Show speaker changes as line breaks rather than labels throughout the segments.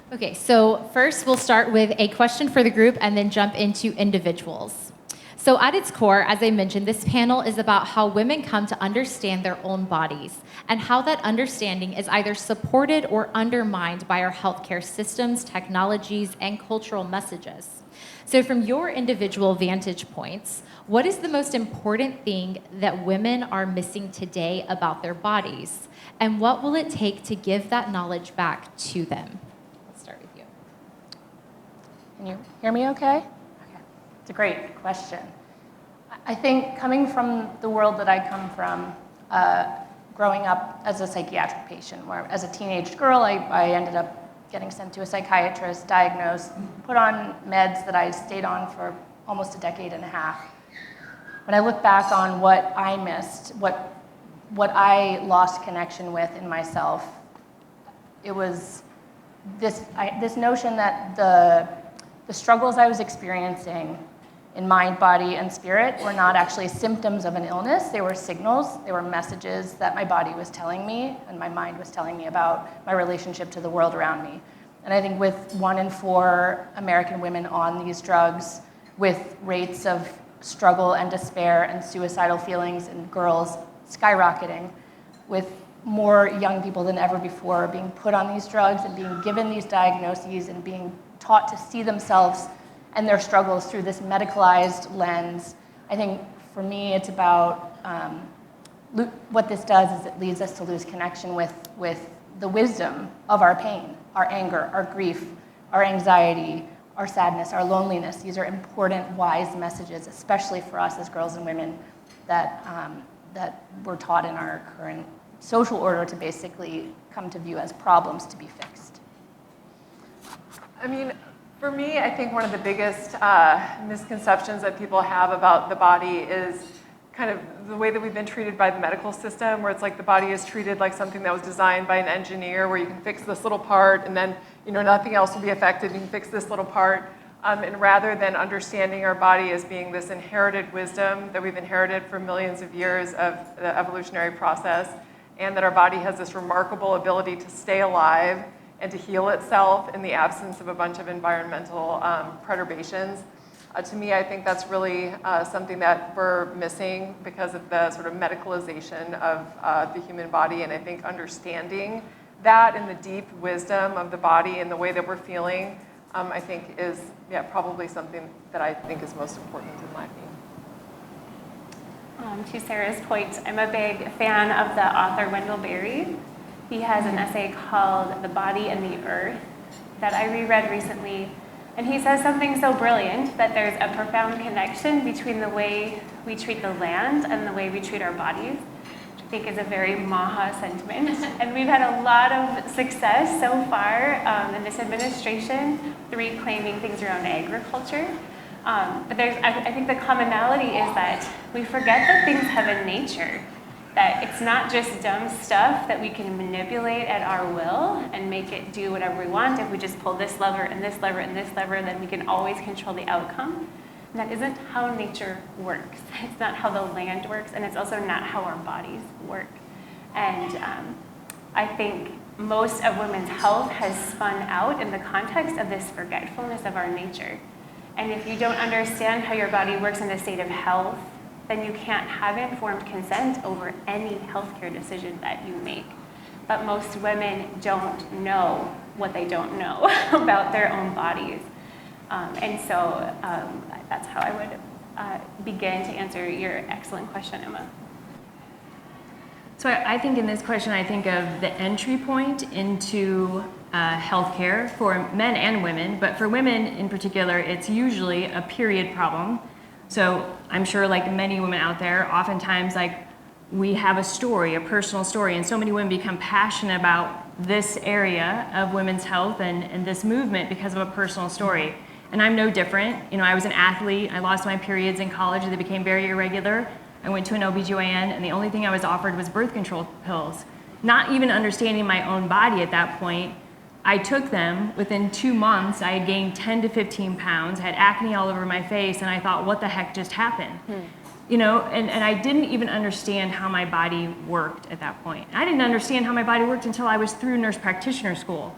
Okay, so first we'll start with a question for the group and then jump into individuals. So at its core, as I mentioned, this panel is about how women come to understand their own bodies and how that understanding is either supported or undermined by our healthcare systems, technologies, and cultural messages. So from your individual vantage points, what is the most important thing that women are missing today about their bodies? And what will it take to give that knowledge back to them? Let's start with you.
Can you hear me okay? Okay. It's a great question. I think coming from the world that I come from, growing up as a psychiatric patient, where as a teenage girl, I ended up getting sent to a psychiatrist, diagnosed, put on meds that I stayed on for almost a decade and a half. When I look back on what I missed, what I lost connection with in myself, it was this notion that the struggles I was experiencing in mind, body, and spirit were not actually symptoms of an illness. They were signals, they were messages that my body was telling me and my mind was telling me about my relationship to the world around me. And I think with 1 in 4 American women on these drugs, with rates of struggle and despair and suicidal feelings in girls skyrocketing, with more young people than ever before being put on these drugs and being given these diagnoses and being taught to see themselves and their struggles through this medicalized lens. I think for me, it's about what this does is it leads us to lose connection with the wisdom of our pain, our anger, our grief, our anxiety, our sadness, our loneliness. These are important, wise messages, especially for us as girls and women that we're taught in our current social order to basically come to view as problems to be fixed.
I mean, for me, I think one of the biggest misconceptions that people have about the body is kind of the way that we've been treated by the medical system, where it's like the body is treated like something that was designed by an engineer, where you can fix this little part and then nothing else will be affected. You can fix this little part. And rather than understanding our body as being this inherited wisdom that we've inherited for millions of years of the evolutionary process, and that our body has this remarkable ability to stay alive and to heal itself in the absence of a bunch of environmental perturbations. To me, I think that's really something that we're missing because of the sort of medicalization of the human body. And I think understanding that and the deep wisdom of the body and the way that we're feeling, I think is probably something that I think is most important in my opinion.
To Sarah's point, I'm a big fan of the author Wendell Berry. He has an essay called The Body and the Earth that I reread recently. And he says something so brilliant that there's a profound connection between the way we treat the land and the way we treat our bodies, which I think is a very MAHA sentiment. And we've had a lot of success so far in this administration reclaiming things around agriculture. But I think the commonality is that we forget that things have a nature, that it's not just dumb stuff that we can manipulate at our will and make it do whatever we want. If we just pull this lever and this lever and this lever, then we can always control the outcome. And that isn't how nature works. It's not how the land works, and it's also not how our bodies work. And I think most of women's health has spun out in the context of this forgetfulness of our nature. And if you don't understand how your body works in a state of health, then you can't have informed consent over any healthcare decision that you make. But most women don't know what they don't know about their own bodies. And so that's how I would begin to answer your excellent question, Emma.
So I think in this question, I think of the entry point into healthcare for men and women, but for women in particular, it's usually a period problem. So I'm sure like many women out there, oftentimes like we have a story, a personal story, and so many women become passionate about this area of women's health and this movement because of a personal story. And I'm no different. I was an athlete. I lost my periods in college. They became very irregular. I went to an OBGYN, and the only thing I was offered was birth control pills. Not even understanding my own body at that point, I took them. Within 2 months, I had gained 10 to 15 pounds, had acne all over my face, and I thought, what the heck just happened? And I didn't even understand how my body worked at that point. I didn't understand how my body worked until I was through nurse practitioner school.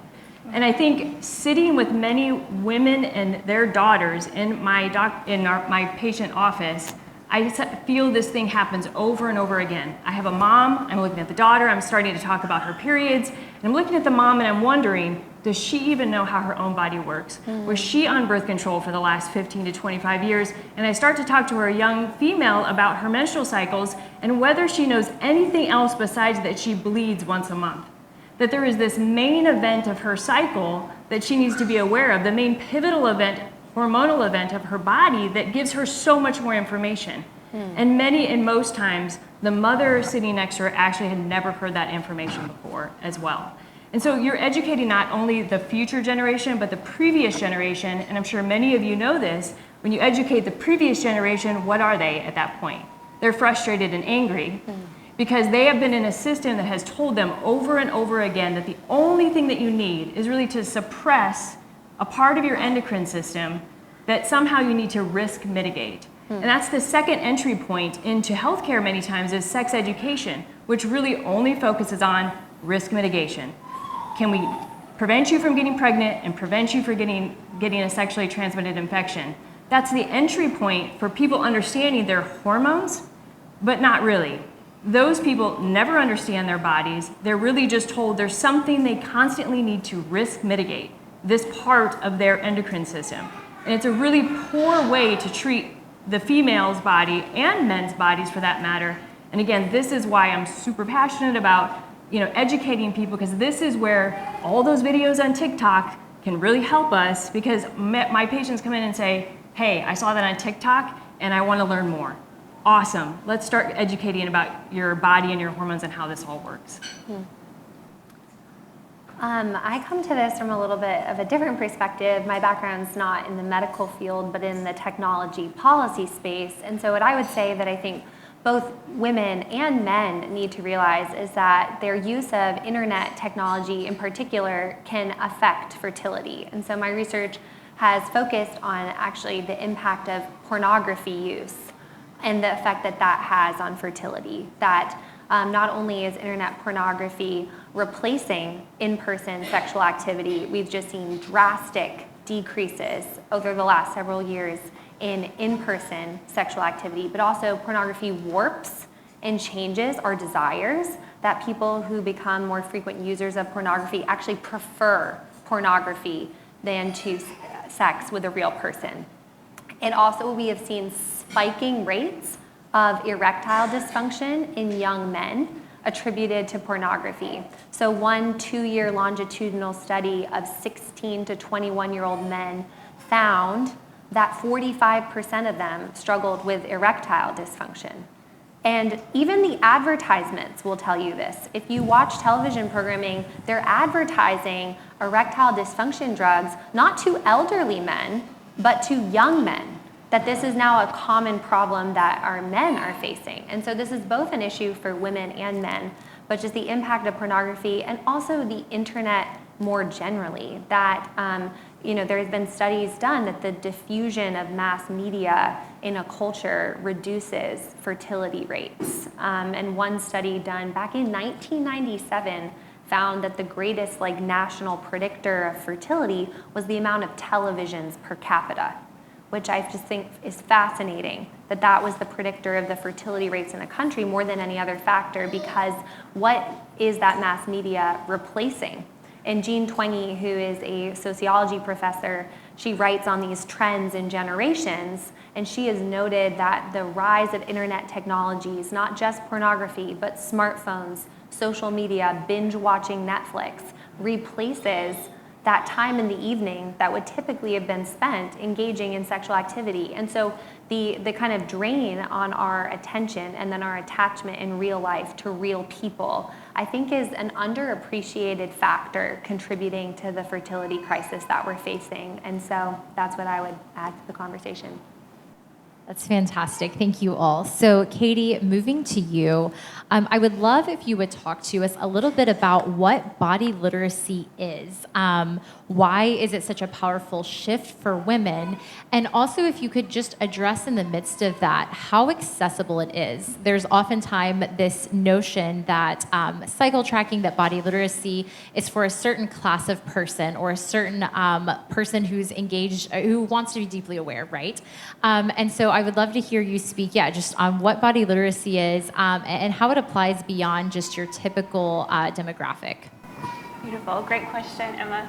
And I think sitting with many women and their daughters in my patient office, I feel this thing happens over and over again. I have a mom, I'm looking at the daughter, I'm starting to talk about her periods, and I'm looking at the mom and I'm wondering, does she even know how her own body works? Was she on birth control for the last 15 to 25 years? And I start to talk to her young female about her menstrual cycles and whether she knows anything else besides that she bleeds once a month. That there is this main event of her cycle that she needs to be aware of, the main pivotal event, hormonal event of her body that gives her so much more information. And most times, the mother sitting next to her actually had never heard that information before as well. And so you're educating not only the future generation, but the previous generation, and I'm sure many of you know this, when you educate the previous generation, what are they at that point? They're frustrated and angry because they have been in a system that has told them over and over again that the only thing that you need is really to suppress a part of your endocrine system that somehow you need to risk mitigate. And that's the second entry point into healthcare many times is sex education, which really only focuses on risk mitigation. Can we prevent you from getting pregnant and prevent you from getting a sexually transmitted infection? That's the entry point for people understanding their hormones, but not really. Those people never understand their bodies. They're really just told there's something they constantly need to risk mitigate, this part of their endocrine system. And it's a really poor way to treat the female's body and men's bodies for that matter. And again, this is why I'm super passionate about educating people, because this is where all those videos on TikTok can really help us, because my patients come in and say, hey, I saw that on TikTok and I want to learn more. Awesome. Let's start educating about your body and your hormones and how this all works.
I come to this from a little bit of a different perspective. My background's not in the medical field, but in the technology policy space. And so what I would say that I think both women and men need to realize is that their use of internet technology in particular can affect fertility. And so my research has focused on actually the impact of pornography use and the effect that that has on fertility. That not only is internet pornography replacing in-person sexual activity, we've just seen drastic decreases over the last several years in-person sexual activity, but also pornography warps and changes our desires, that people who become more frequent users of pornography actually prefer pornography than to sex with a real person. And also we have seen spiking rates of erectile dysfunction in young men attributed to pornography. So one 2-year longitudinal study of 16 to 21-year-old men found that 45% of them struggled with erectile dysfunction. And even the advertisements will tell you this. If you watch television programming, they're advertising erectile dysfunction drugs not to elderly men, but to young men. That this is now a common problem that our men are facing. And so this is both an issue for women and men, but just the impact of pornography and also the internet more generally. That there's been studies done that the diffusion of mass media in a culture reduces fertility rates. And one study done back in 1997 found that the greatest national predictor of fertility was the amount of televisions per capita, which I just think is fascinating, that was the predictor of the fertility rates in a country more than any other factor, because what is that mass media replacing? And Jean Twenge, who is a sociology professor, she writes on these trends in generations, and she has noted that the rise of internet technologies, not just pornography, but smartphones, social media, binge watching Netflix, replaces that time in the evening that would typically have been spent engaging in sexual activity. And so the kind of drain on our attention and then our attachment in real life to real people, I think is an underappreciated factor contributing to the fertility crisis that we're facing. And so that's what I would add to the conversation.
That's fantastic. Thank you all. So, Katie, moving to you, I would love if you would talk to us a little bit about what body literacy is. Why is it such a powerful shift for women? And also, if you could just address in the midst of that how accessible it is. There's oftentimes this notion that cycle tracking, that body literacy is for a certain class of person or a certain person who's engaged, who wants to be deeply aware, right? And so I would love to hear you speak, just on what body literacy is and how it applies beyond just your typical demographic.
Beautiful, great question, Emma.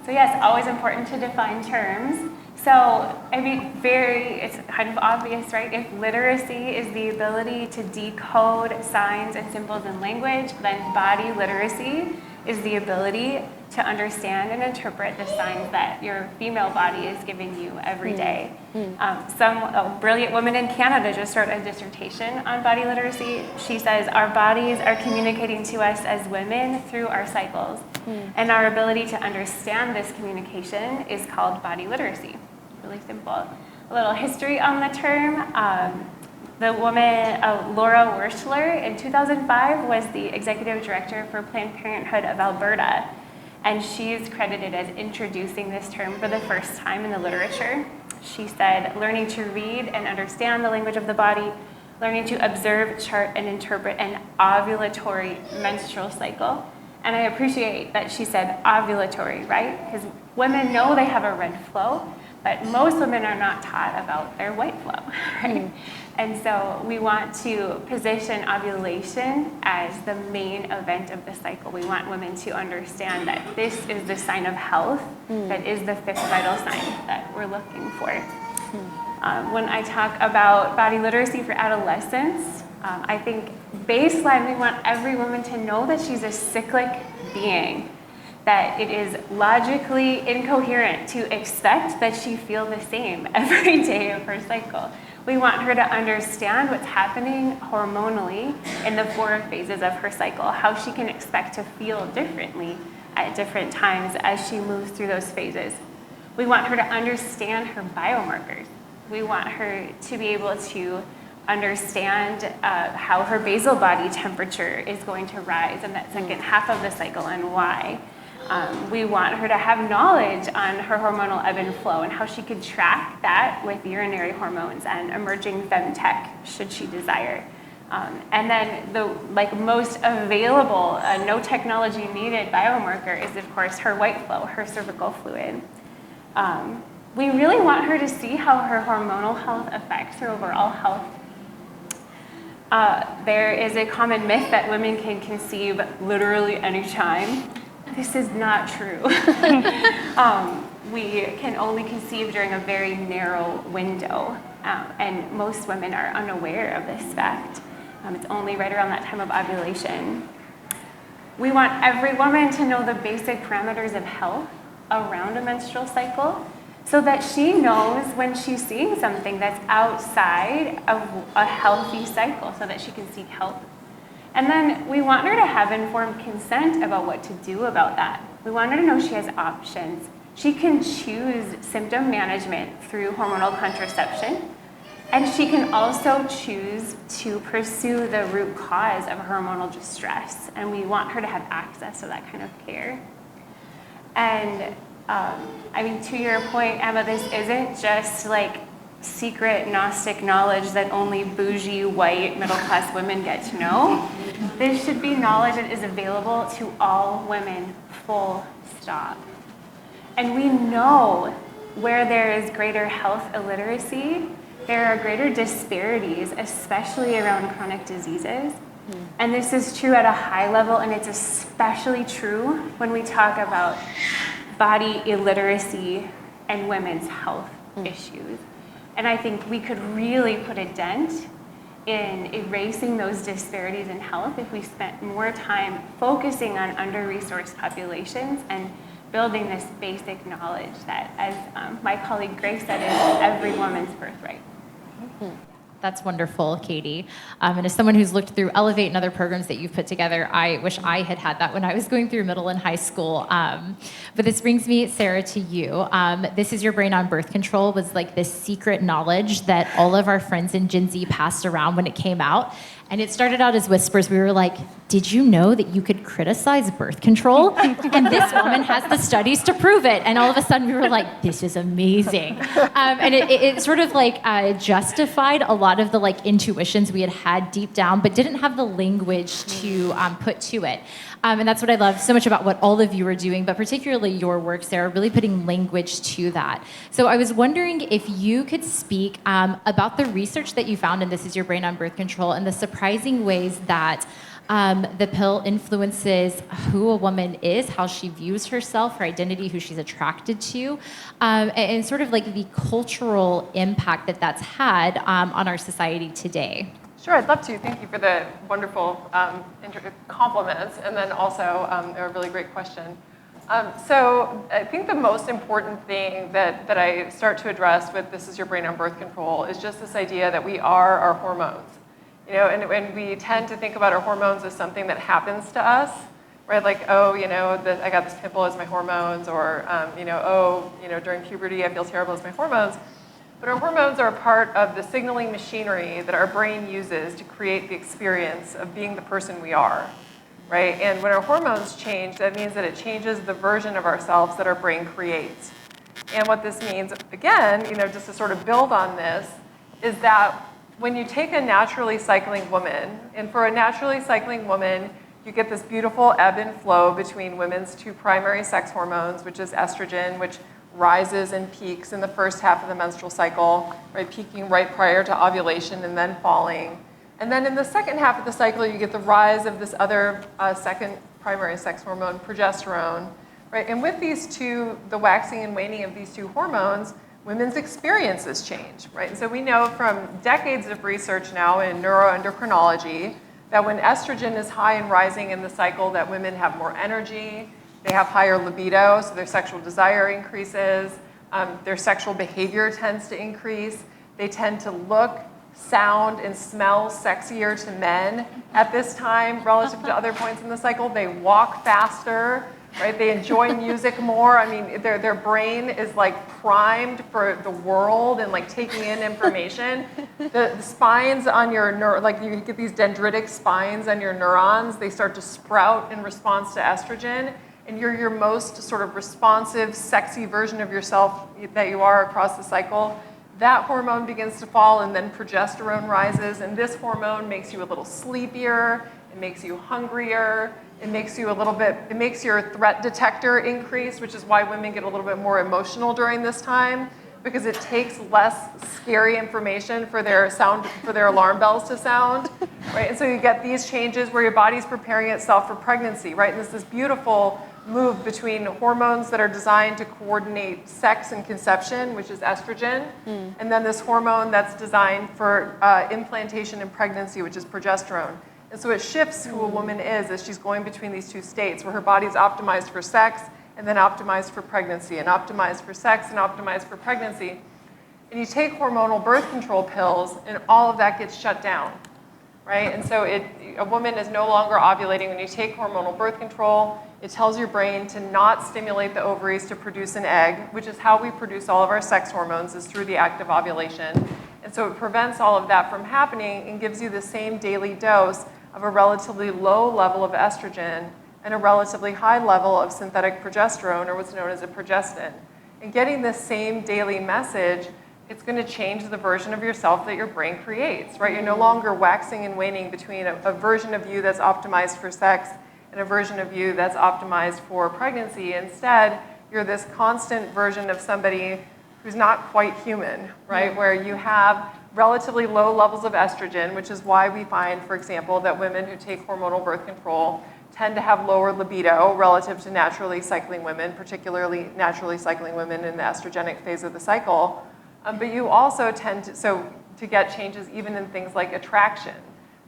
So yes, always important to define terms. So, I mean, it's kind of obvious, right? If literacy is the ability to decode signs and symbols in language, then body literacy is the ability to understand and interpret the signs that your female body is giving you every day. Some brilliant woman in Canada just wrote a dissertation on body literacy. She says, our bodies are communicating to us as women through our cycles. And our ability to understand this communication is called body literacy. Really simple. A little history on the term. The woman, Laura Wurschler, in 2005 was the executive director for Planned Parenthood of Alberta. And she's credited as introducing this term for the first time in the literature. She said, learning to read and understand the language of the body, learning to observe, chart, and interpret an ovulatory menstrual cycle. And I appreciate that she said ovulatory, right? Because women know they have a red flow, but most women are not taught about their white flow, right? And so we want to position ovulation as the main event of the cycle. We want women to understand that this is the sign of health, that is the fifth vital sign that we're looking for. When I talk about body literacy for adolescents, I think baseline, we want every woman to know that she's a cyclic being, that it is logically incoherent to expect that she feel the same every day of her cycle. We want her to understand what's happening hormonally in the 4 phases of her cycle, how she can expect to feel differently at different times as she moves through those phases. We want her to understand her biomarkers. We want her to be able to understand how her basal body temperature is going to rise in that second half of the cycle and why. We want her to have knowledge on her hormonal ebb and flow and how she could track that with urinary hormones and emerging FemTech should she desire. And then the most available, no technology needed biomarker is of course her white flow, her cervical fluid. We really want her to see how her hormonal health affects her overall health. There is a common myth that women can conceive literally any time. This is not true. We can only conceive during a very narrow window, and most women are unaware of this fact. It's only right around that time of ovulation. We want every woman to know the basic parameters of health around a menstrual cycle so that she knows when she's seeing something that's outside of a healthy cycle so that she can seek help. And then we want her to have informed consent about what to do about that. We want her to know she has options. She can choose symptom management through hormonal contraception, and she can also choose to pursue the root cause of hormonal distress, and we want her to have access to that kind of care. And to your point, Emma, this isn't just secret Gnostic knowledge that only bougie, white, middle-class women get to know. This should be knowledge that is available to all women, full stop. And we know where there is greater health illiteracy, there are greater disparities, especially around chronic diseases. And this is true at a high level, and it's especially true when we talk about body illiteracy and women's health issues. And I think we could really put a dent in erasing those disparities in health if we spent more time focusing on under-resourced populations and building this basic knowledge that, as my colleague Grace said, is every woman's birthright.
That's wonderful, Katie. And as someone who's looked through Elevate and other programs that you've put together, I wish I had had that when I was going through middle and high school. But this brings me, Sarah, to you. This Is Your Brain on Birth Control was like this secret knowledge that all of our friends in Gen Z passed around when it came out. And it started out as whispers. We were like, did you know that you could criticize birth control? And this woman has the studies to prove it. And all of a sudden we were like, this is amazing. And it sort of like justified a lot of the like intuitions we had deep down, but didn't have the language to put to it. And that's what I love so much about what all of you are doing, but particularly your work, Sarah, really putting language to that. So I was wondering if you could speak about the research that you found in This Is Your Brain on Birth Control and the surprising ways that the pill influences who a woman is, how she views herself, her identity, who she's attracted to, and sort of like the cultural impact that that's had on our society today.
Sure, I'd love to. Thank you for the wonderful compliments, and then also a really great question. So I think the most important thing that I start to address with This Is Your Brain on Birth Control is just this idea that we are our hormones. You know, and we tend to think about our hormones as something that happens to us, right? Like, oh, you know, I got this pimple as my hormones, or, during puberty I feel terrible as my hormones. But our hormones are a part of the signaling machinery that our brain uses to create the experience of being the person we are, right? And when our hormones change, that means that it changes the version of ourselves that our brain creates. And what this means, again, just to sort of build on this, is that when you take a naturally cycling woman, and for a naturally cycling woman, you get this beautiful ebb and flow between women's two primary sex hormones, which is estrogen, which rises and peaks in the first half of the menstrual cycle, right, peaking right prior to ovulation and then falling. And then in the second half of the cycle, you get the rise of this other second primary sex hormone, progesterone, right? And with these two, the waxing and waning of these two hormones, women's experiences change, right? And so we know from decades of research now in neuroendocrinology that when estrogen is high and rising in the cycle, that women have more energy, they have higher libido, so their sexual desire increases, their sexual behavior tends to increase, they tend to look, sound, and smell sexier to men at this time relative to other points in the cycle. They walk faster, right? They enjoy music more. I mean, their brain is like primed for the world and like taking in information. The spines on your like you get these dendritic spines on your neurons, they start to sprout in response to estrogen. And you're your most sort of responsive, sexy version of yourself that you are across the cycle. That hormone begins to fall, and then progesterone rises, and this hormone makes you a little sleepier, it makes you hungrier, it makes your threat detector increase, which is why women get a little bit more emotional during this time, because it takes less scary information for their alarm bells to sound, right? And so you get these changes where your body's preparing itself for pregnancy, right? And there's this beautiful move between hormones that are designed to coordinate sex and conception, which is estrogen, and then this hormone that's designed for implantation and pregnancy, which is progesterone. And so it shifts who a woman is as she's going between these two states, where her body's optimized for sex and then optimized for pregnancy, and optimized for sex and optimized for pregnancy. And you take hormonal birth control pills, and all of that gets shut down, right? And so a woman is no longer ovulating when you take hormonal birth control. It tells your brain to not stimulate the ovaries to produce an egg, which is how we produce all of our sex hormones, is through the act of ovulation. And so it prevents all of that from happening and gives you the same daily dose of a relatively low level of estrogen and a relatively high level of synthetic progesterone, or what's known as a progestin. And getting this same daily message, it's going to change the version of yourself that your brain creates, right? You're no longer waxing and waning between a version of you that's optimized for sex and a version of you that's optimized for pregnancy. Instead, you're this constant version of somebody who's not quite human, right? Where you have relatively low levels of estrogen, which is why we find, for example, that women who take hormonal birth control tend to have lower libido relative to naturally cycling women, particularly naturally cycling women in the estrogenic phase of the cycle. But you also tend to get changes even in things like attraction,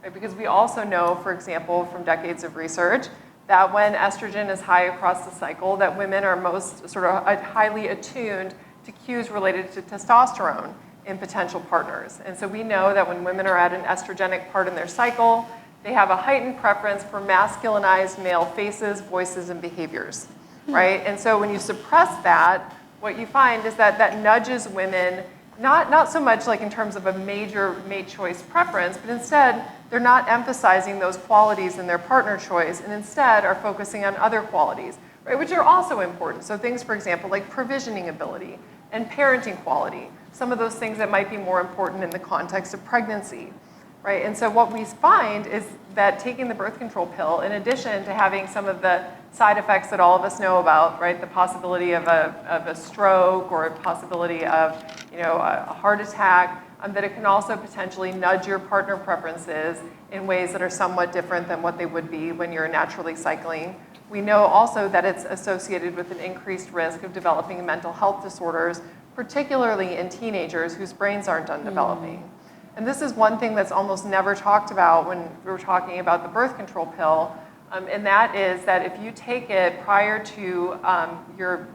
right? Because we also know, for example, from decades of research, that when estrogen is high across the cycle, that women are most sort of highly attuned to cues related to testosterone. in potential partners. And so we know that when women are at an estrogenic part in their cycle, they have a heightened preference for masculinized male faces, voices, and behaviors, right? And so when you suppress that, what you find is that that nudges women, not so much like in terms of a major mate choice preference, but instead they're not emphasizing those qualities in their partner choice and instead are focusing on other qualities, right, which are also important. So things, for example, like provisioning ability and parenting quality, some of those things that might be more important in the context of pregnancy, right? And so what we find is that taking the birth control pill, in addition to having some of the side effects that all of us know about, right, the possibility of a stroke or a possibility of, a heart attack, that it can also potentially nudge your partner preferences in ways that are somewhat different than what they would be when you're naturally cycling. We know also that it's associated with an increased risk of developing mental health disorders, particularly in teenagers whose brains aren't done developing. And this is one thing that's almost never talked about when we're talking about the birth control pill, and that is that if you take it prior to your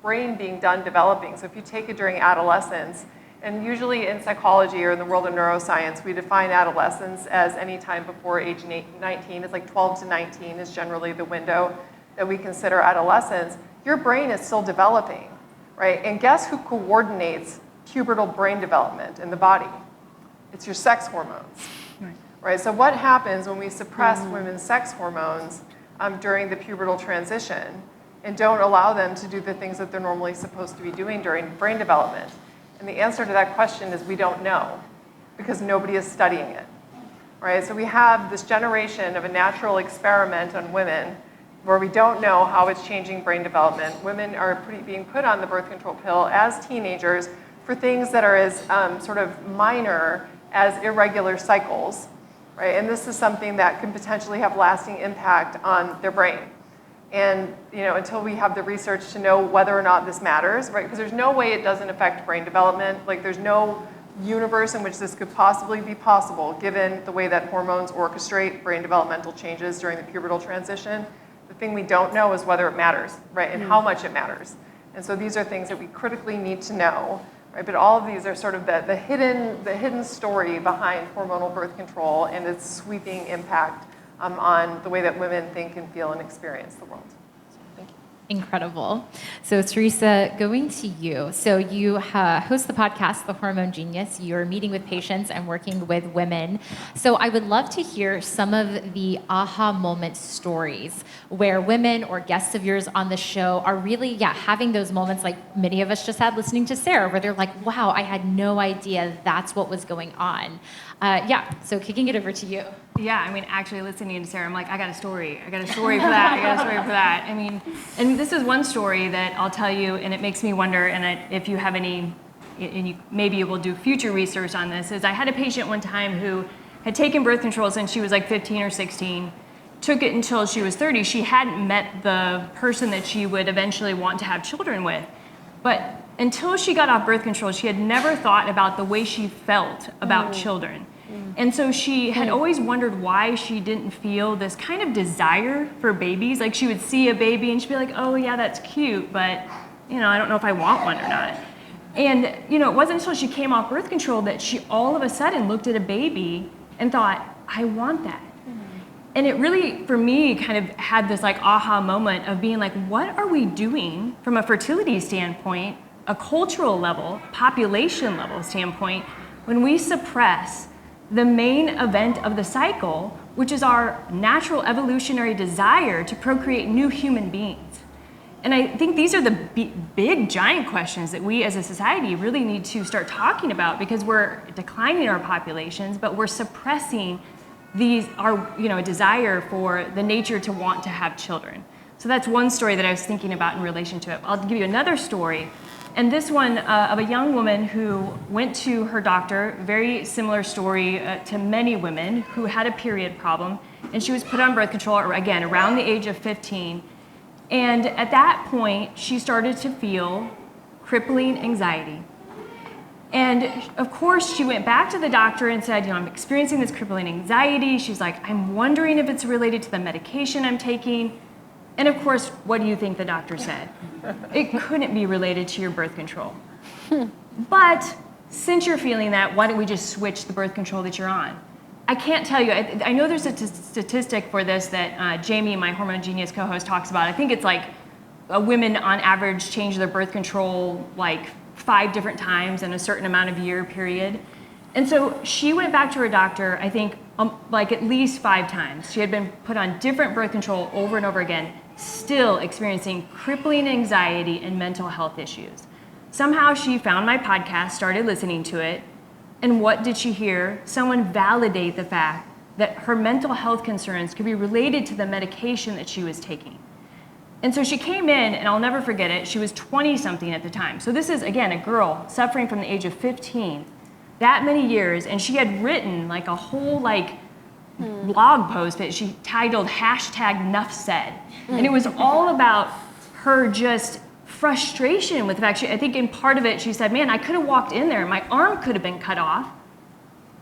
brain being done developing, so if you take it during adolescence, and usually in psychology or in the world of neuroscience, we define adolescence as any time before age 19. It's like 12 to 19 is generally the window that we consider adolescence. Your brain is still developing, right? And guess who coordinates pubertal brain development in the body? It's your sex hormones, right? So what happens when we suppress women's sex hormones during the pubertal transition and don't allow them to do the things that they're normally supposed to be doing during brain development? And the answer to that question is we don't know, because nobody is studying it, right? So we have this generation of a natural experiment on women where we don't know how it's changing brain development. Women are being put on the birth control pill as teenagers for things that are as sort of minor as irregular cycles, right? And this is something that can potentially have lasting impact on their brain. And until we have the research to know whether or not this matters, right? Because there's no way it doesn't affect brain development. Like there's no universe in which this could possibly be possible, given the way that hormones orchestrate brain developmental changes during the pubertal transition. The thing we don't know is whether it matters, right? And how much it matters. And so these are things that we critically need to know, right? But all of these are sort of the hidden story behind hormonal birth control and its sweeping impact on the way that women think and feel and experience the world. So, thank you.
Incredible. So Teresa, going to you. So you host the podcast, The Hormone Genius. You're meeting with patients and working with women. So I would love to hear some of the aha moment stories where women or guests of yours on the show are really, having those moments like many of us just had listening to Sarah, where they're like, wow, I had no idea that's what was going on. So kicking it over to you.
Yeah, I mean, actually listening to Sarah, I'm like, I got a story for that. I mean, and this is one story that I'll tell you, and it makes me wonder, and if you have any, and maybe you will do future research on this, is I had a patient one time who had taken birth control since she was like 15 or 16, took it until she was 30. She hadn't met the person that she would eventually want to have children with. But until she got off birth control, she had never thought about the way she felt about children. And so she had always wondered why she didn't feel this kind of desire for babies. Like she would see a baby and she'd be like, oh yeah, that's cute, but I don't know if I want one or not. And it wasn't until she came off birth control that she all of a sudden looked at a baby and thought, I want that. And it really, for me, kind of had this like aha moment of being like, what are we doing from a fertility standpoint, a cultural level, population level standpoint, when we suppress the main event of the cycle, which is our natural evolutionary desire to procreate new human beings? And I think these are the big, giant questions that we as a society really need to start talking about, because we're declining our populations, but we're suppressing our desire for the nature to want to have children. So that's one story that I was thinking about in relation to it. I'll give you another story. And this one of a young woman who went to her doctor, very similar story to many women who had a period problem, and she was put on birth control, again, around the age of 15. And at that point, she started to feel crippling anxiety. And of course, she went back to the doctor and said, I'm experiencing this crippling anxiety. She's like, I'm wondering if it's related to the medication I'm taking. And of course, what do you think the doctor said? It couldn't be related to your birth control. But since you're feeling that, why don't we just switch the birth control that you're on? I can't tell you. I know there's a statistic for this that Jamie, my Hormone Genius co-host, talks about. I think it's like women on average change their birth control like 5 different times in a certain amount of year period. And so she went back to her doctor, I think, like at least 5 times. She had been put on different birth control over and over again, still experiencing crippling anxiety and mental health issues. Somehow she found my podcast, started listening to it, and what did she hear? Someone validate the fact that her mental health concerns could be related to the medication that she was taking. And so she came in, and I'll never forget it, she was 20-something at the time. So this is, again, a girl suffering from the age of 15, that many years, and she had written like a whole blog post that she titled #NuffSaid. And it was all about her just frustration with the fact, I think in part of it, she said, man, I could have walked in there, my arm could have been cut off,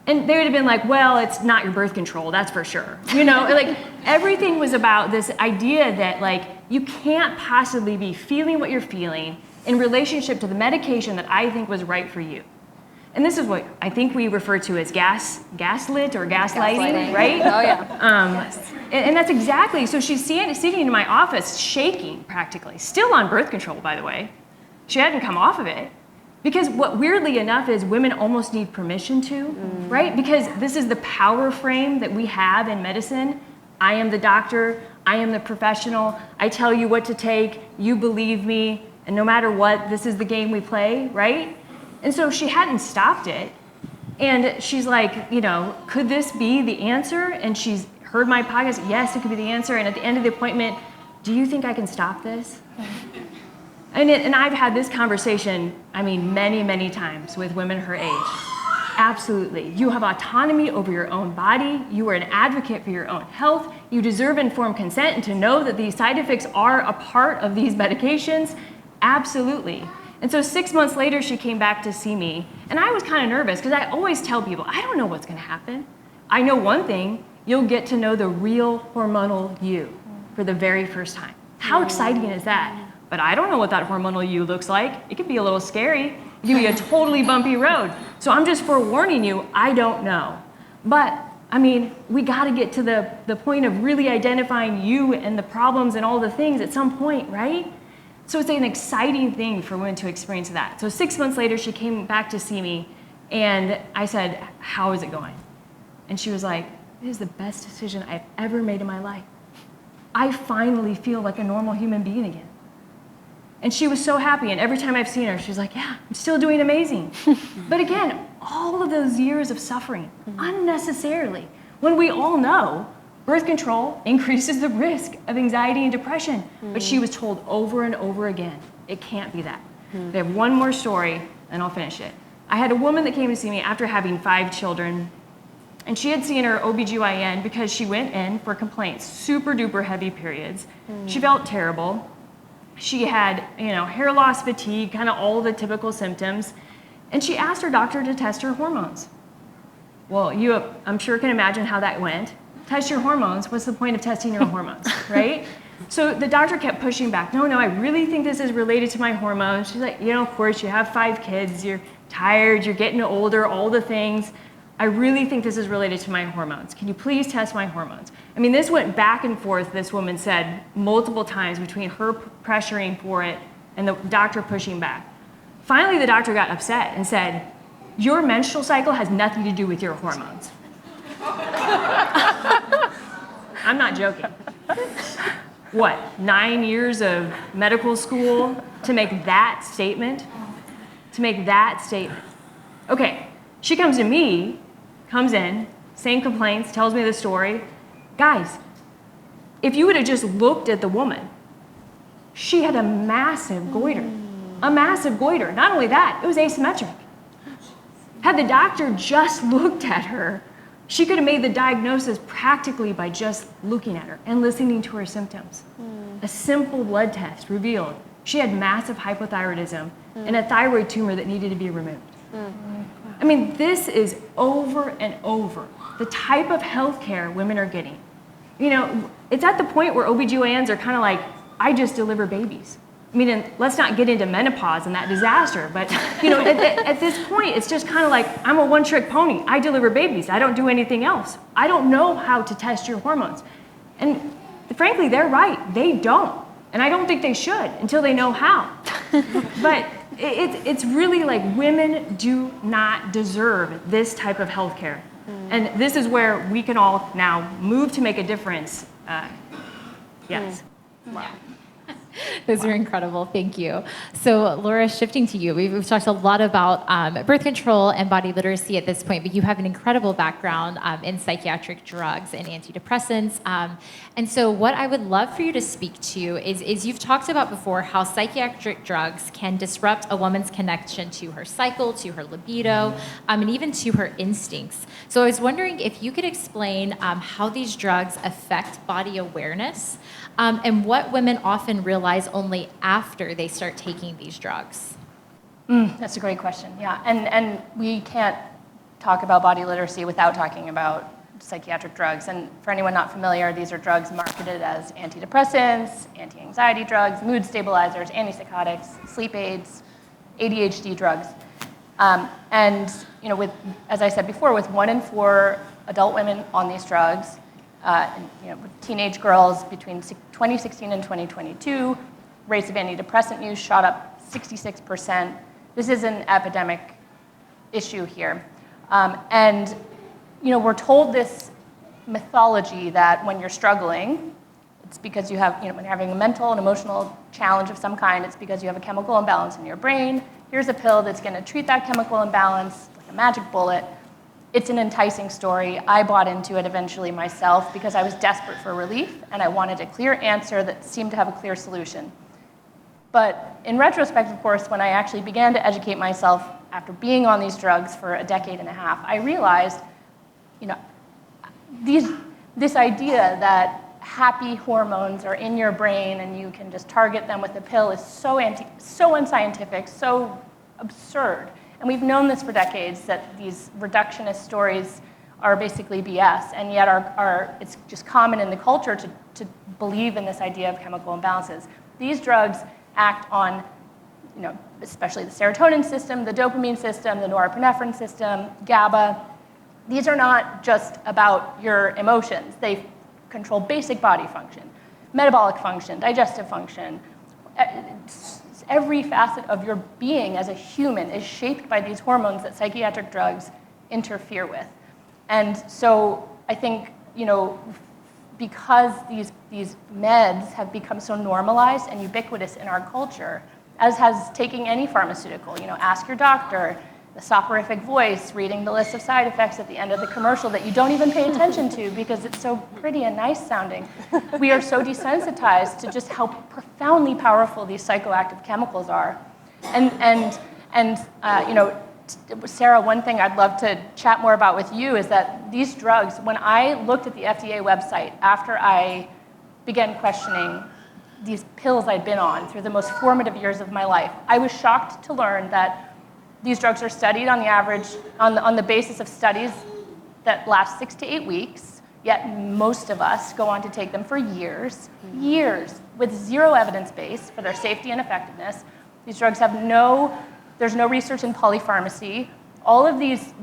and they would have been like, well, it's not your birth control, that's for sure. You know, like everything was about this idea that like, you can't possibly be feeling what you're feeling in relationship to the medication that I think was right for you. And this is what I think we refer to as gaslit or gaslighting, right?
Oh yeah.
Yes. And that's exactly, so she's sitting in my office shaking practically, still on birth control, by the way. She hadn't come off of it. Because what weirdly enough is women almost need permission to, right? Because this is the power frame that we have in medicine. I am the doctor, I am the professional, I tell you what to take, you believe me, and no matter what, this is the game we play, right? And so she hadn't stopped it. And she's like, you know, could this be the answer? And she's heard my podcast, yes, it could be the answer. And at the end of the appointment, do you think I can stop this? And I've had this conversation, I mean, many, many times with women her age. Absolutely. You have autonomy over your own body. You are an advocate for your own health. You deserve informed consent and to know that these side effects are a part of these medications. Absolutely. And so 6 months later, she came back to see me. And I was kind of nervous because I always tell people, I don't know what's going to happen. I know one thing, you'll get to know the real hormonal you for the very first time. How exciting is that? But I don't know what that hormonal you looks like. It could be a little scary. It could be a totally bumpy road. So I'm just forewarning you, I don't know. But, I mean, we got to get to the point of really identifying you and the problems and all the things at some point, right? So it's an exciting thing for women to experience that. So 6 months later, she came back to see me, and I said, how is it going? And she was like, it is the best decision I've ever made in my life. I finally feel like a normal human being again. And she was so happy, and every time I've seen her, she's like, yeah, I'm still doing amazing. But again, all of those years of suffering, unnecessarily, when we all know birth control increases the risk of anxiety and depression. But she was told over and over again, it can't be that. I have one more story, and I'll finish it. I had a woman that came to see me after having 5 children, and she had seen her OBGYN because she went in for complaints, super duper heavy periods. She felt terrible. She had, hair loss, fatigue, kind of all the typical symptoms. And she asked her doctor to test her hormones. Well, I'm sure can imagine how that went. Test your hormones. What's the point of testing your hormones, right? So the doctor kept pushing back. No, I really think this is related to my hormones. She's like, of course, you have 5 kids. You're tired. You're getting older, all the things. I really think this is related to my hormones. Can you please test my hormones? I mean, this went back and forth, this woman said, multiple times between her pressuring for it and the doctor pushing back. Finally, the doctor got upset and said, your menstrual cycle has nothing to do with your hormones. I'm not joking. What, 9 years of medical school to make that statement? To make that statement. Okay, she comes to me, comes in, same complaints, tells me the story. Guys, if you would have just looked at the woman, she had a massive goiter. A massive goiter. Not only that, it was asymmetric. Had the doctor just looked at her, she could have made the diagnosis practically by just looking at her and listening to her symptoms. A simple blood test revealed she had massive hypothyroidism and a thyroid tumor that needed to be removed. I mean, this is over and over the type of health care women are getting. It's at the point where OBGYNs are kind of like, I just deliver babies. I mean, and let's not get into menopause and that disaster, but you know, at this point, it's just kind of like, I'm a one-trick pony. I deliver babies. I don't do anything else. I don't know how to test your hormones. And frankly, they're right. They don't. And I don't think they should until they know how. But it's really like women do not deserve this type of health care. And this is where we can all now move to make a difference. Yes.
Wow. Those are incredible. Thank you. So, Laura, shifting to you, we've talked a lot about birth control and body literacy at this point, but you have an incredible background in psychiatric drugs and antidepressants. And so, what I would love for you to speak to is you've talked about before how psychiatric drugs can disrupt a woman's connection to her cycle, to her libido, and even to her instincts. So, I was wondering if you could explain how these drugs affect body awareness. And what women often realize only after they start taking these drugs?
That's a great question, yeah. And we can't talk about body literacy without talking about psychiatric drugs. And for anyone not familiar, these are drugs marketed as antidepressants, anti-anxiety drugs, mood stabilizers, antipsychotics, sleep aids, ADHD drugs. And you know, with, as I said before, with 1 in 4 adult women on these drugs, and, you know, with teenage girls between 2016 and 2022, rates of antidepressant use shot up 66%. This is an epidemic issue here. And you know, we're told this mythology that when you're struggling, it's because you have, you know, when you're having a mental and emotional challenge of some kind, it's because you have a chemical imbalance in your brain. Here's a pill that's going to treat that chemical imbalance like a magic bullet. It's an enticing story. I bought into it eventually myself because I was desperate for relief and I wanted a clear answer that seemed to have a clear solution. But in retrospect, of course, when I actually began to educate myself after being on these drugs for a decade and a half, I realized, you know, this idea that happy hormones are in your brain and you can just target them with a pill is so unscientific, so absurd. And we've known this for decades, that these reductionist stories are basically BS, and yet it's just common in the culture to believe in this idea of chemical imbalances. These drugs act on, you know, especially the serotonin system, the dopamine system, the norepinephrine system, GABA. These are not just about your emotions. They control basic body function, metabolic function, digestive function. Every facet of your being as a human is shaped by these hormones that psychiatric drugs interfere with. And so I think, you know, because these meds have become so normalized and ubiquitous in our culture, as has taking any pharmaceutical, you know, ask your doctor, the soporific voice, reading the list of side effects at the end of the commercial that you don't even pay attention to because it's so pretty and nice sounding. We are so desensitized to just how profoundly powerful these psychoactive chemicals are. And you know, Sarah, one thing I'd love to chat more about with you is that these drugs, when I looked at the FDA website after I began questioning these pills I'd been on through the most formative years of my life, I was shocked to learn that these drugs are studied on the average, on the basis of studies that last 6 to 8 weeks, yet most of us go on to take them for years, with zero evidence base for their safety and effectiveness. These drugs have there's no research in polypharmacy. All of these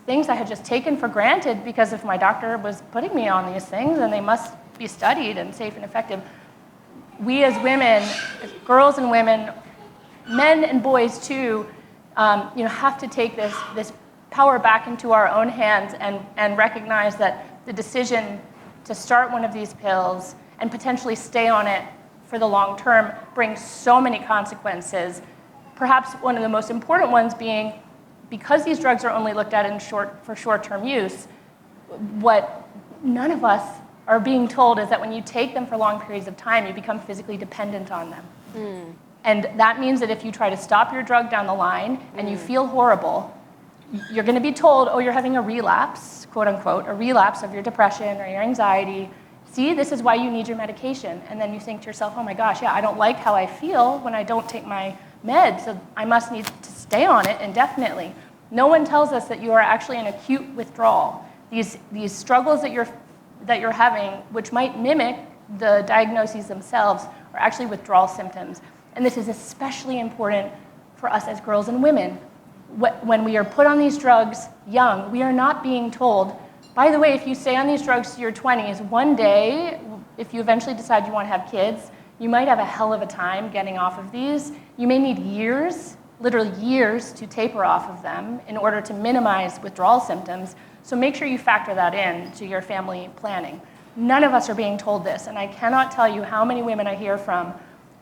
things I had just taken for granted because if my doctor was putting me on these things, then they must be studied and safe and effective. We as women, as girls and women, men and boys too, you know, have to take this power back into our own hands and recognize that the decision to start one of these pills and potentially stay on it for the long term brings so many consequences. Perhaps one of the most important ones being, because these drugs are only looked at for short-term use, what none of us are being told is that when you take them for long periods of time, you become physically dependent on them. And that means that if you try to stop your drug down the line and you feel horrible, you're going to be told, oh, you're having a relapse, quote unquote, a relapse of your depression or your anxiety. See, this is why you need your medication. And then you think to yourself, oh my gosh, yeah, I don't like how I feel when I don't take my med, so I must need to stay on it indefinitely. No one tells us that you are actually in acute withdrawal. These struggles that you're having, which might mimic the diagnoses themselves, are actually withdrawal symptoms. And this is especially important for us as girls and women. When we are put on these drugs young, we are not being told, by the way, if you stay on these drugs to your 20s, one day, if you eventually decide you want to have kids, you might have a hell of a time getting off of these. You may need years, literally years, to taper off of them in order to minimize withdrawal symptoms. So make sure you factor that in to your family planning. None of us are being told this, and I cannot tell you how many women I hear from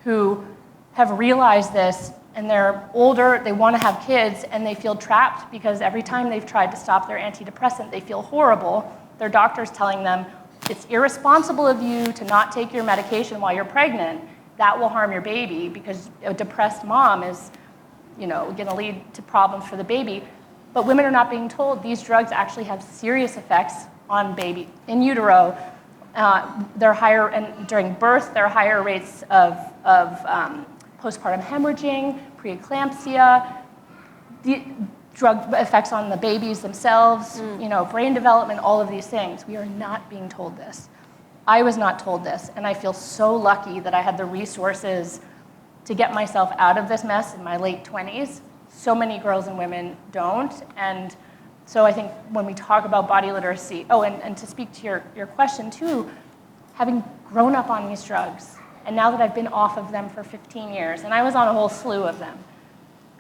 who have realized this, and they're older, they want to have kids, and they feel trapped because every time they've tried to stop their antidepressant, they feel horrible. Their doctor's telling them, it's irresponsible of you to not take your medication while you're pregnant. That will harm your baby because a depressed mom is, going to lead to problems for the baby. But women are not being told these drugs actually have serious effects on baby in utero. They're higher, and during birth, there are higher rates of postpartum hemorrhaging, preeclampsia, the drug effects on the babies themselves, brain development, all of these things. We are not being told this. I was not told this, and I feel so lucky that I had the resources to get myself out of this mess in my late 20s. So many girls and women don't, and so I think when we talk about body literacy, and to speak to your question too, having grown up on these drugs, and now that I've been off of them for 15 years, and I was on a whole slew of them,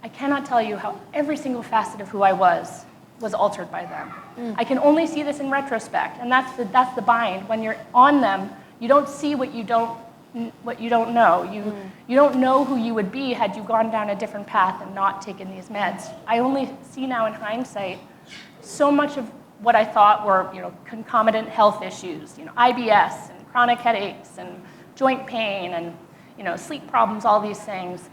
I cannot tell you how every single facet of who I was altered by them. I can only see this in retrospect, and that's the bind. When you're on them, you don't see what you don't know. You don't know who you would be had you gone down a different path and not taken these meds. I only see now in hindsight so much of what I thought were concomitant health issues, IBS and chronic headaches and joint pain and sleep problems, all these things.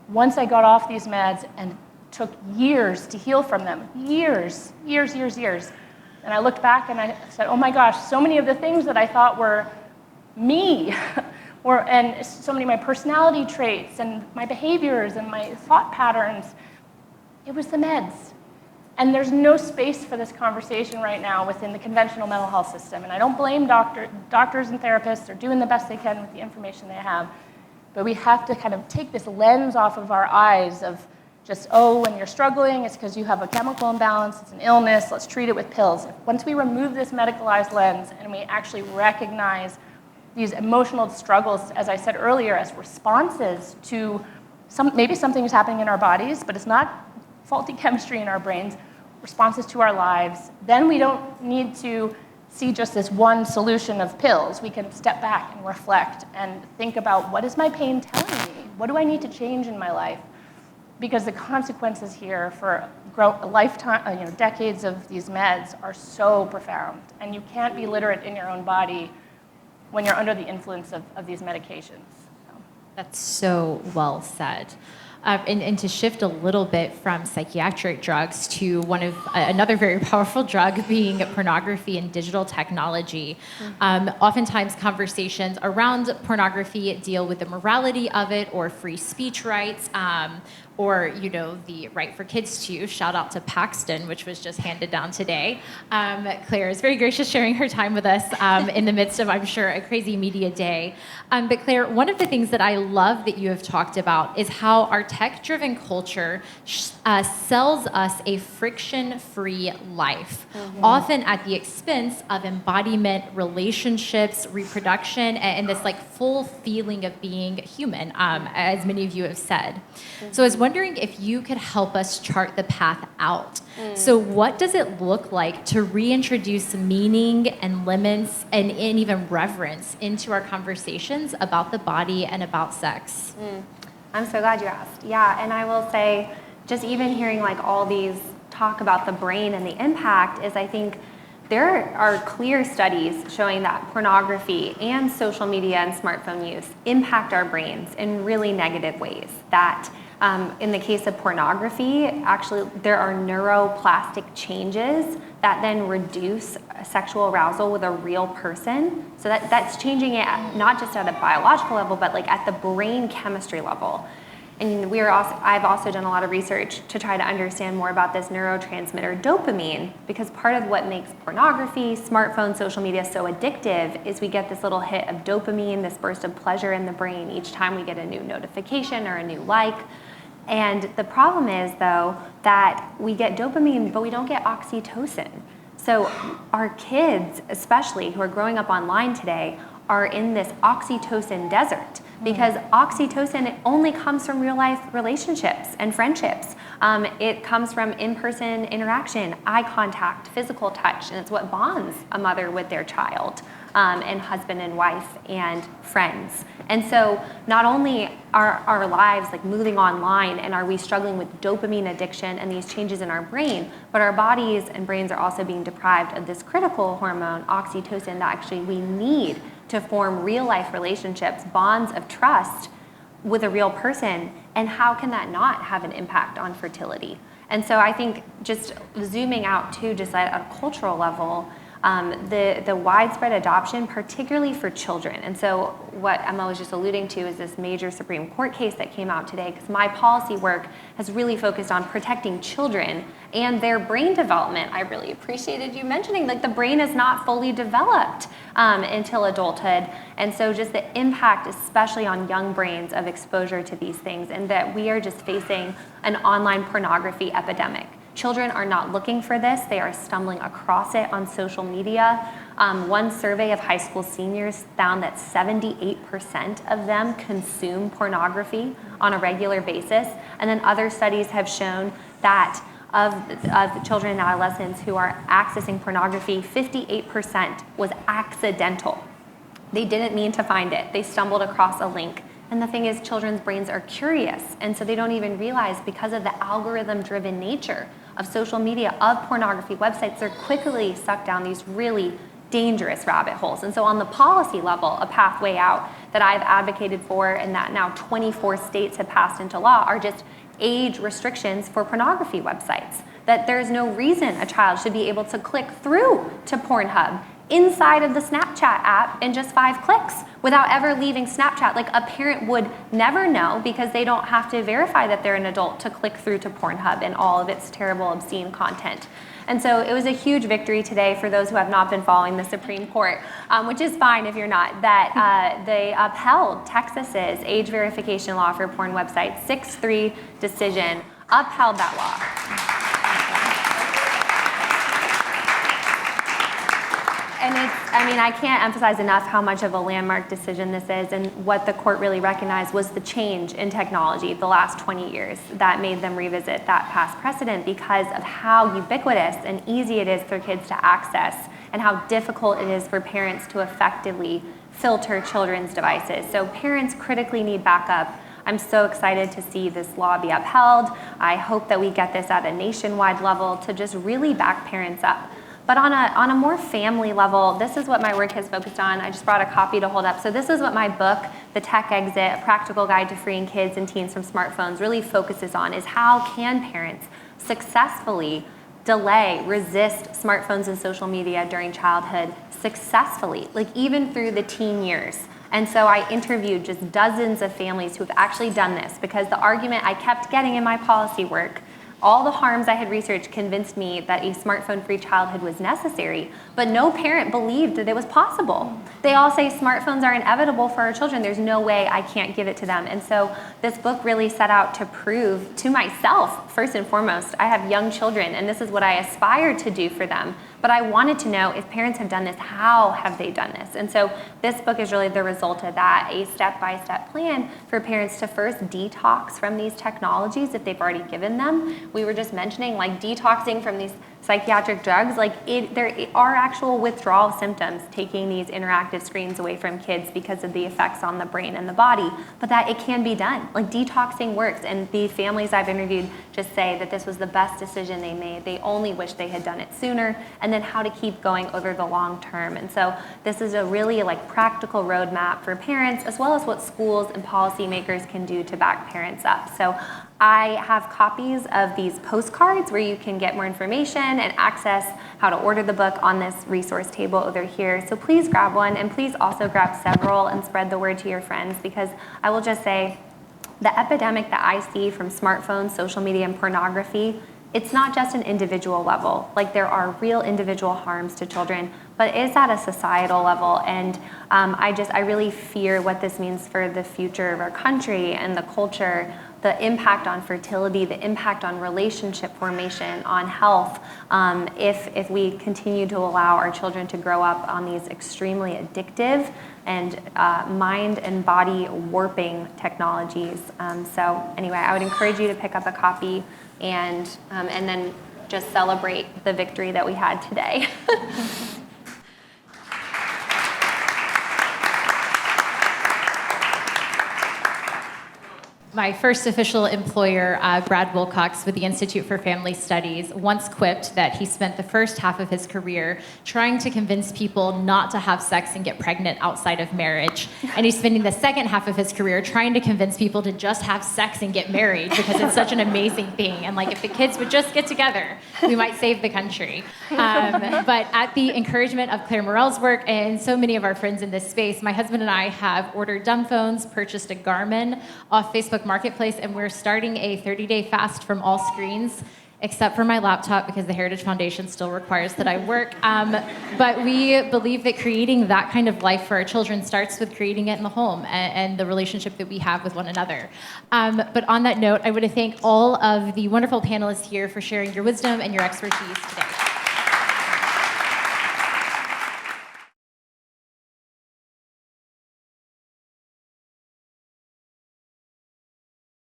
Once I got off these meds and took years to heal from them, years. And I looked back and I said, oh my gosh, so many of the things that I thought were me, and so many of my personality traits and my behaviors and my thought patterns, it was the meds. And there's no space for this conversation right now within the conventional mental health system. And I don't blame doctors and therapists. They're doing the best they can with the information they have. But we have to kind of take this lens off of our eyes of just, when you're struggling, it's because you have a chemical imbalance, it's an illness, let's treat it with pills. Once we remove this medicalized lens and we actually recognize these emotional struggles, as I said earlier, as responses to maybe something is happening in our bodies, but it's not faulty chemistry in our brains, responses to our lives, then we don't need to see just this one solution of pills. We can step back and reflect and think about, what is my pain telling me? What do I need to change in my life? Because the consequences here for a lifetime, decades of these meds are so profound, and you can't be literate in your own body when you're under the influence of these medications.
That's so well said. And to shift a little bit from psychiatric drugs to another very powerful drug being pornography and digital technology. Oftentimes conversations around pornography deal with the morality of it or free speech rights, or the right for kids to. Shout out to Paxton, which was just handed down today. Claire is very gracious sharing her time with us in the midst of, I'm sure, a crazy media day. But Claire, one of the things that I love that you have talked about is how our tech-driven culture sells us a friction-free life, often at the expense of embodiment, relationships, reproduction, and this full feeling of being human, as many of you have said. So I was wondering if you could help us chart the path out. So what does it look like to reintroduce meaning and limits and even reverence into our conversations about the body and about sex?
I'm so glad you asked. Yeah, and I will say, just even hearing all these talk about the brain and the impact is, I think there are clear studies showing that pornography and social media and smartphone use impact our brains in really negative ways. That in the case of pornography, actually there are neuroplastic changes that then reduce sexual arousal with a real person. So that's changing it not just at a biological level, but at the brain chemistry level. And I've also done a lot of research to try to understand more about this neurotransmitter dopamine, because part of what makes pornography, smartphones, social media so addictive is we get this little hit of dopamine, this burst of pleasure in the brain each time we get a new notification or a new like. And the problem is, though, that we get dopamine, but we don't get oxytocin. So our kids, especially who are growing up online today, are in this oxytocin desert, because oxytocin only comes from real life relationships and friendships. It comes from in-person interaction, eye contact, physical touch, and it's what bonds a mother with their child, and husband and wife and friends. And so not only are our lives like moving online and are we struggling with dopamine addiction and these changes in our brain, but our bodies and brains are also being deprived of this critical hormone, oxytocin, that actually we need to form real life relationships, bonds of trust with a real person. And how can that not have an impact on fertility? And so I think just zooming out too, just at a cultural level, the widespread adoption, particularly for children. And so what Emma was just alluding to is this major Supreme Court case that came out today, because my policy work has really focused on protecting children and their brain development. I really appreciated you mentioning, like, the brain is not fully developed until adulthood. And so just the impact, especially on young brains, of exposure to these things, and that we are just facing an online pornography epidemic. Children are not looking for this. They are stumbling across it on social media. One survey of high school seniors found that 78% of them consume pornography on a regular basis. And then other studies have shown that of children and adolescents who are accessing pornography, 58% was accidental. They didn't mean to find it. They stumbled across a link. And the thing is, children's brains are curious, and so they don't even realize, because of the algorithm-driven nature of social media, of pornography websites, they're quickly sucked down these really dangerous rabbit holes. And so on the policy level, a pathway out that I've advocated for, and that now 24 states have passed into law, are just age restrictions for pornography websites. That there's no reason a child should be able to click through to Pornhub inside of the Snapchat app in just 5 clicks without ever leaving Snapchat. Like, a parent would never know, because they don't have to verify that they're an adult to click through to Pornhub and all of its terrible, obscene content. And so it was a huge victory today for those who have not been following the Supreme Court, which is fine if you're not, that they upheld Texas's age verification law for porn websites. 6-3 decision upheld that law. And I can't emphasize enough how much of a landmark decision this is, and what the court really recognized was the change in technology the last 20 years that made them revisit that past precedent, because of how ubiquitous and easy it is for kids to access, and how difficult it is for parents to effectively filter children's devices. So parents critically need backup. I'm so excited to see this law be upheld. I hope that we get this at a nationwide level to just really back parents up. But on a more family level, this is what my work has focused on. I just brought a copy to hold up. So this is what my book, The Tech Exit, A Practical Guide to Freeing Kids and Teens from Smartphones, really focuses on, is how can parents successfully delay, resist smartphones and social media during childhood successfully, like even through the teen years. And so I interviewed just dozens of families who have actually done this, because the argument I kept getting in my policy work, all the harms I had researched, convinced me that a smartphone-free childhood was necessary, but no parent believed that it was possible. They all say smartphones are inevitable for our children. There's no way I can't give it to them. And so this book really set out to prove to myself, first and foremost, I have young children, and this is what I aspire to do for them. But I wanted to know, if parents have done this, how have they done this? And so this book is really the result of that, a step-by-step plan for parents to first detox from these technologies if they've already given them. We were just mentioning, like, detoxing from these psychiatric drugs, like there are actual withdrawal symptoms taking these interactive screens away from kids because of the effects on the brain and the body, but that it can be done. Like, detoxing works, and the families I've interviewed just say that this was the best decision they made. They only wish they had done it sooner, and then how to keep going over the long term. And so this is a really practical roadmap for parents, as well as what schools and policymakers can do to back parents up. So I have copies of these postcards where you can get more information and access how to order the book on this resource table over here. So please grab one, and please also grab several and spread the word to your friends, because I will just say, the epidemic that I see from smartphones, social media, and pornography, it's not just an individual level. Like, there are real individual harms to children, but it's at a societal level. And I really fear what this means for the future of our country and the culture, the impact on fertility, the impact on relationship formation, on health, if we continue to allow our children to grow up on these extremely addictive and mind and body warping technologies. So anyway, I would encourage you to pick up a copy and then just celebrate the victory that we had today.
My first official employer, Brad Wilcox with the Institute for Family Studies, once quipped that he spent the first half of his career trying to convince people not to have sex and get pregnant outside of marriage. And he's spending the second half of his career trying to convince people to just have sex and get married because it's such an amazing thing. And like, if the kids would just get together, we might save the country. But at the encouragement of Claire Morell's work and so many of our friends in this space, my husband and I have ordered dumb phones, purchased a Garmin off Facebook Marketplace, and we're starting a 30-day fast from all screens, except for my laptop because the Heritage Foundation still requires that I work. But we believe that creating that kind of life for our children starts with creating it in the home and the relationship that we have with one another. But on that note, I want to thank all of the wonderful panelists here for sharing your wisdom and your expertise today.